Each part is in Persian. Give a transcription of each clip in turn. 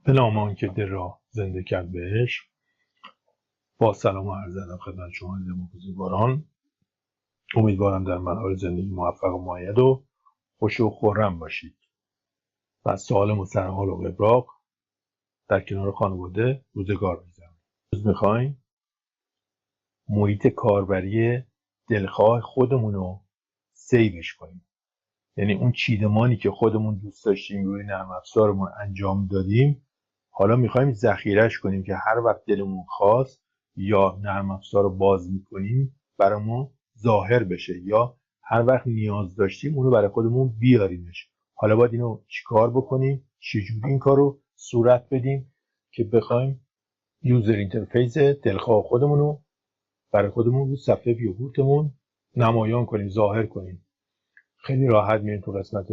به نام آنکه دل را زنده کرد بهش. با سلام و عرض ادب خدمت شما بزرگواران. امیدوارم در مراحل زندگی موفق و مایل و خوش و خرم باشید و سالم و سرحال و قبراق در کنار خانواده روزگار بگذرونید. امروز میخوایم محیط کاربری دلخواه خودمون رو سیوش کنیم. یعنی اون چیدمانی که خودمون دوست داشتیم روی نرم افزارمون انجام دادیم، حالا میخوایم ذخیرهش کنیم که هر وقت دلمون خواست یا نرم افزار رو باز میکنیم برامون ظاهر بشه، یا هر وقت نیاز داشتیم اونو برای خودمون بیاریمش. حالا باید اینو چیکار بکنیم؟ چجوری این کار رو صورت بدیم که بخوایم یوزر اینترفیس دلخواه خودمون رو برای خودمون رو صفحه ویوبورتمون نمایان کنیم، ظاهر کنیم. خیلی راحت میریم تو قسمت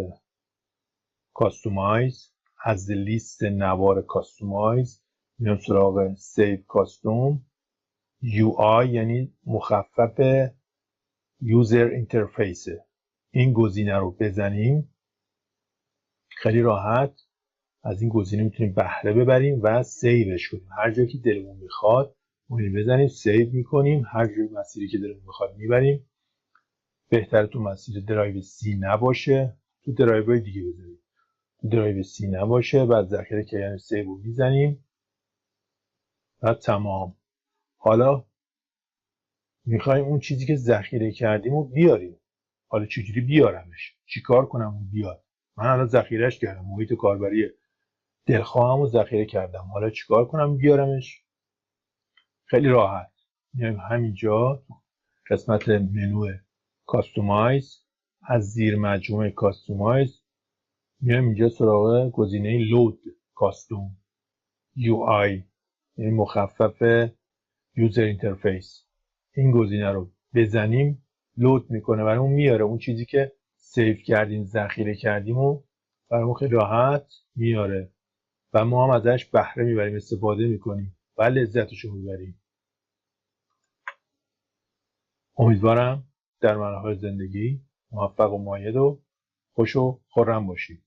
کاستومایز، از لیست نوار کاستومایز میام سراغ سیو کاستوم. یو آی یعنی مخفف یوزر اینترفیس، این گزینه رو بزنیم. خیلی راحت از این گزینه میتونیم بهره ببریم و سیوش کنیم. هر جایی که دلمون میخواد اون بزنیم، سیو میکنیم. هر جایی مسیری که دلمون میخواد میبریم. بهتره تو مسیر درایو سی نباشه، تو درایو دیگه بزنیم. درایو سی نباشه، بعد ذخیره که یعنی سیو رو میزنیم و تمام. حالا میخوایم اون چیزی که ذخیره کردیم رو بیاریم. حالا چجوری بیارمش؟ چیکار کنم اون بیاد؟ من الان ذخیرهش کردم، محیط کاربری دلخواهم رو ذخیره کردم. حالا چیکار کنم بیارمش؟ خیلی راحت میایم همینجا قسمت منو کاستومایز، از زیر مجموعه کاستومایز میایم اینجا سراغ گزینه لود کاستوم یو آی، یعنی مخفف یوزر اینترفیس. این گزینه رو بزنیم لود میکنه برامون، میاره اون چیزی که سیو کردیم ذخیره کردیم و برامون خیلی راحت میاره و ما هم ازش بهره میبریم، استفاده میکنیم و لذتش رو میبریم. امیدوارم در مراحل زندگی موفق و مایل و خوش و خرم باشید.